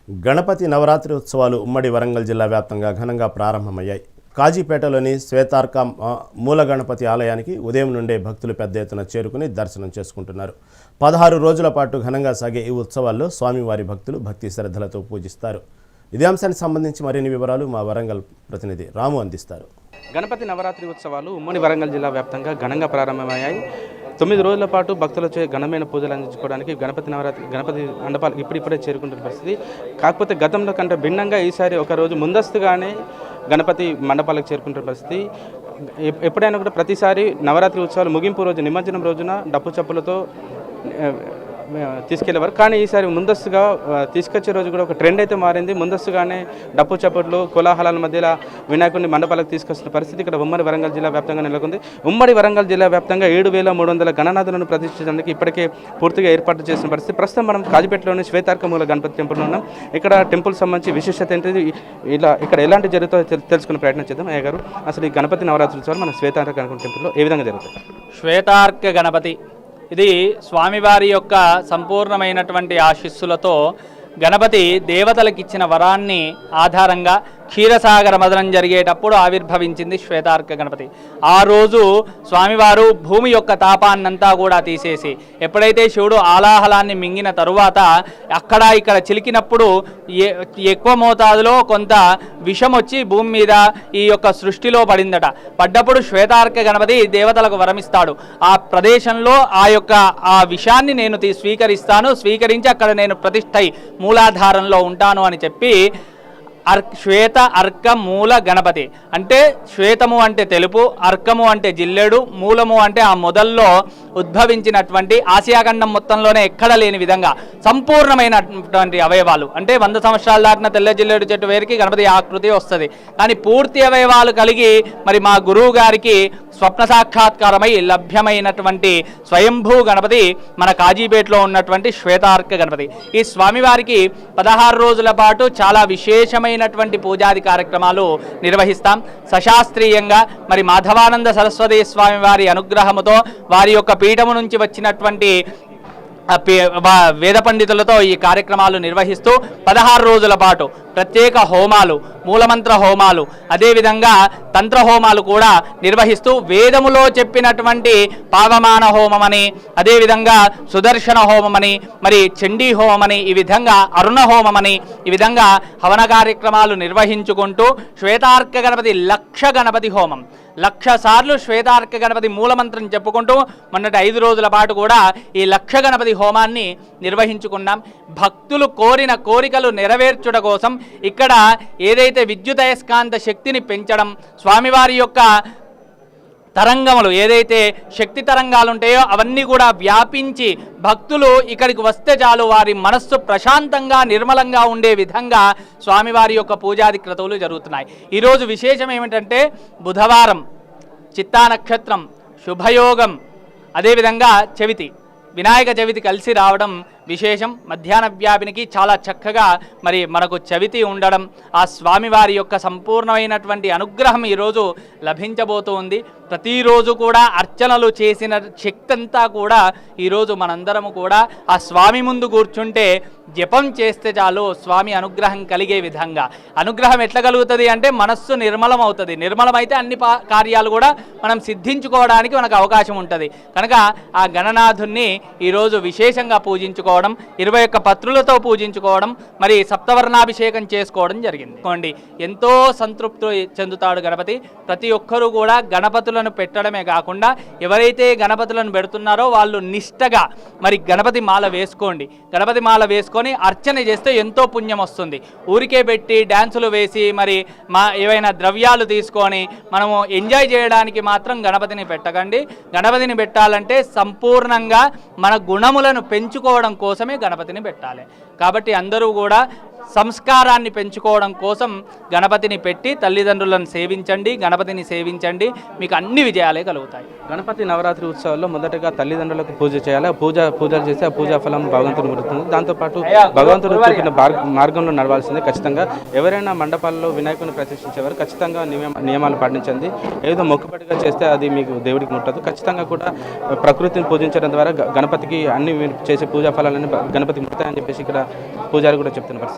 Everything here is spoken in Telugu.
గణపతి నవరాత్రి ఉత్సవాలు ఉమ్మడి వరంగల్ జిల్లా వ్యాప్తంగా ఘనంగా ప్రారంభమయ్యాయి. కాజీపేటలోని శ్వేతార్క మూల గణపతి ఆలయానికి ఉదయం నుండే భక్తులు పెద్ద ఎత్తున చేరుకుని దర్శనం చేసుకుంటున్నారు. 16 రోజుల పాటు ఘనంగా సాగే ఈ ఉత్సవాల్లో స్వామివారి భక్తులు భక్తి శ్రద్ధలతో పూజిస్తారు. ఇదే అంశానికి సంబంధించి మరిన్ని వివరాలు మా వరంగల్ ప్రతినిధి రాము అందిస్తారు. గణపతి నవరాత్రి ఉత్సవాలు ఉమ్మడి వరంగల్ జిల్లా వ్యాప్తంగా ఘనంగా ప్రారంభమయ్యాయి. 9 రోజుల పాటు భక్తులచే ఘనమైన పూజలు అందించుకోవడానికి గణపతి మండపాలకు ఇప్పుడిప్పుడే చేరుకుంటున్న పరిస్థితి. కాకపోతే గతంలో కంటే భిన్నంగా ఈసారి ఒక రోజు ముందస్తుగానే గణపతి మండపాలకు చేరుకుంటున్న పరిస్థితి. ఎప్పుడైనా కూడా ప్రతిసారి నవరాత్రి ఉత్సవాలు ముగింపు రోజు నిమజ్జనం రోజున డప్పు చప్పులతో తీసుకెళ్లేవారు. కానీ ఈసారి ముందస్తుగా తీసుకొచ్చే రోజు కూడా ఒక ట్రెండ్ అయితే మారింది. ముందస్తుగానే డప్పు చప్పట్లు కోలాహలాల మధ్యలో వినాయకుడిని మండపాలకు తీసుకొస్తున్న పరిస్థితి ఇక్కడ ఉమ్మడి వరంగల్ జిల్లా వ్యాప్తంగా నెలకొంది. ఉమ్మడి వరంగల్ జిల్లా వ్యాప్తంగా 7,300 గణనాథులను ప్రతిష్ఠించడానికి ఇప్పటికే పూర్తిగా ఏర్పాటు చేసిన పరిస్థితి. ప్రస్తుతం మనం కాజీపేటలోని శ్వేతార్క మూల గణపతి టెంపుల్ ఉన్నాం. ఇక్కడ టెంపుల్ సంబంధించి విశేషత ఏంటిది, ఇక్కడ ఎలాంటి జరుగుతుందో తెలుసుకునే ప్రయత్నం చేద్దాం. అయ్య గారు, అసలు ఈ గణపతి నవరాత్రి ఉత్సవాలు మన శ్వేతార్క గణపతి టెంపుల్లో ఏ విధంగా జరుగుతాయి? శ్వేతార్క గణపతి ఇది స్వామివారి యొక్క సంపూర్ణమైనటువంటి ఆశీస్సులతో గణపతి దేవతలకిచ్చిన వరాన్ని ఆధారంగా క్షీరసాగర మదనం జరిగేటప్పుడు ఆవిర్భవించింది శ్వేతార్క గణపతి. ఆ రోజు స్వామివారు భూమి యొక్క తాపాన్నంతా కూడా తీసేసి ఎప్పుడైతే శివుడు ఆలాహలాన్ని మింగిన తరువాత అక్కడ ఇక్కడ చిలికినప్పుడు ఎక్కువ మోతాదులో కొంత విషం వచ్చి భూమి మీద ఈ యొక్క సృష్టిలో పడిందట. పడ్డప్పుడు శ్వేతార్క గణపతి దేవతలకు వరమిస్తాడు. ఆ ప్రదేశంలో ఆ విషాన్ని నేను స్వీకరించి అక్కడ నేను ప్రతిష్ఠై మూలాధారంలో ఉంటాను అని చెప్పి శ్వేత అర్క మూల గణపతి అంటే శ్వేతము అంటే తెలుపు, అర్కము అంటే జిల్లెడు, మూలము అంటే ఆ మొదల్లో ఉద్భవించినటువంటి ఆసియాఖండం మొత్తంలోనే ఎక్కడ లేని విధంగా సంపూర్ణమైనటువంటి అవయవాలు అంటే 100 సంవత్సరాలు దాటిన తెల్ల జిల్లెడు చెట్టు వేరికి గణపతి ఆకృతి వస్తుంది. కానీ పూర్తి అవయవాలు కలిగి మరి మా గురువు గారికి స్వప్న సాక్షాత్కారమై లభ్యమైనటువంటి స్వయంభూ గణపతి మన కాజీపేటలో ఉన్నటువంటి శ్వేతార్క గణపతి. ఈ స్వామివారికి 16 రోజుల పాటు చాలా విశేషమైనటువంటి పూజాది కార్యక్రమాలు నిర్వహిస్తాం. సశాస్త్రీయంగా మరి మాధవానంద సరస్వతి స్వామివారి అనుగ్రహముతో వారి యొక్క పీఠము నుంచి వచ్చినటువంటి వేద పండితులతో ఈ కార్యక్రమాలు నిర్వహిస్తూ 16 రోజుల పాటు ప్రత్యేక హోమాలు, మూలమంత్ర హోమాలు, అదేవిధంగా తంత్ర హోమాలు కూడా నిర్వహిస్తూ వేదములో చెప్పినటువంటి పావమాన హోమమని, అదేవిధంగా సుదర్శన హోమమని, మరి చండీ హోమమని, ఈ విధంగా అరుణ హోమమని, ఈ విధంగా హవన కార్యక్రమాలు నిర్వహించుకుంటూ శ్వేతార్క గణపతి 1,00,000 గణపతి హోమం 1,00,000 సార్లు శ్వేతార్క గణపతి మూలమంత్రం చెప్పుకుంటూ మొన్నటి 5 రోజుల పాటు కూడా ఈ 1,00,000 గణపతి హోమాన్ని నిర్వహించుకున్నాం. భక్తులు కోరిన కోరికలు నెరవేర్చుట కోసం ఇక్కడ ఏదైతే విద్యుదయస్కాంత శక్తిని పెంచడం, స్వామివారి యొక్క తరంగములు ఏదైతే శక్తి తరంగాలు ఉంటాయో అవన్నీ కూడా వ్యాపించి భక్తులు ఇక్కడికి వస్తే చాలు వారి మనస్సు ప్రశాంతంగా నిర్మలంగా ఉండే విధంగా స్వామివారి యొక్క పూజాది క్రతువులు జరుగుతున్నాయి. ఈరోజు విశేషం ఏమిటంటే బుధవారం, చిత్తా నక్షత్రం, శుభయోగం, అదేవిధంగా చవితి, వినాయక చవితి కలిసి రావడం విశేషం. మధ్యాహ్న వ్యాపినికి చాలా చక్కగా మరి మనకు చవితి ఉండడం, ఆ స్వామివారి యొక్క సంపూర్ణమైనటువంటి అనుగ్రహం ఈరోజు లభించబోతూ ఉంది. ప్రతిరోజు కూడా అర్చనలు చేసిన శక్తి అంతా కూడా ఈరోజు మనందరము కూడా ఆ స్వామి ముందు కూర్చుంటే జపం చేస్తే చాలు స్వామి అనుగ్రహం కలిగే విధంగా. అనుగ్రహం ఎట్లా కలుగుతుంది అంటే మనస్సు నిర్మలం అవుతుంది. నిర్మలమైతే అన్ని కార్యాలు కూడా మనం సిద్ధించుకోవడానికి మనకు అవకాశం ఉంటుంది. కనుక ఆ గణనాథుణ్ణి ఈరోజు విశేషంగా పూజించుకోవడం, 21 పత్రులతో పూజించుకోవడం, మరి సప్తవర్ణాభిషేకం చేసుకోవడం జరిగింది. ఎంతో సంతృప్తి చెందుతాడు గణపతి. ప్రతి ఒక్కరూ కూడా గణపతులను పెట్టడమే కాకుండా ఎవరైతే గణపతులను పెడుతున్నారో వాళ్ళు నిష్టగా మరి గణపతి మాల వేసుకోండి. గణపతి మాల వేసుకొని అర్చన చేస్తే ఎంతో పుణ్యం వస్తుంది. ఊరికే పెట్టి డ్యాన్సులు వేసి మరి ఏవైనా ద్రవ్యాలు తీసుకొని మనము ఎంజాయ్ చేయడానికి మాత్రం గణపతిని పెట్టకండి. గణపతిని పెట్టాలంటే సంపూర్ణంగా మన గుణములను పెంచుకోవడం కోసమే గణపతిని పెట్టాలి. కాబట్టి అందరూ కూడా సంస్కారాన్ని పెంచుకోవడం కోసం గణపతిని పెట్టి తల్లిదండ్రులను సేవించండి, గణపతిని సేవించండి, మీకు అన్ని విజయాలే కలుగుతాయి. గణపతి నవరాత్రి ఉత్సవాల్లో మొదటగా తల్లిదండ్రులకు పూజ చేయాలి. పూజలు చేస్తే ఆ పూజా ఫలం భగవంతుడు ముడుతుంది. దాంతోపాటు భగవంతుడు చూపిన మార్గంలో నడవాల్సిందే. ఖచ్చితంగా ఎవరైనా మండపాల్లో వినాయకుని ప్రతిష్ఠించేవారు ఖచ్చితంగా నియమాలు పాటించండి. ఏదో మొక్కుబడిగా చేస్తే అది మీకు దేవుడికి ముట్టదు. ఖచ్చితంగా కూడా ప్రకృతిని పూజించడం ద్వారా గణపతికి అన్ని చేసే పూజా ఫలాలన్నీ గణపతికి ముడతాయని చెప్పేసి ఇక్కడ పూజారి కూడా చెప్తున్న పరిస్థితి.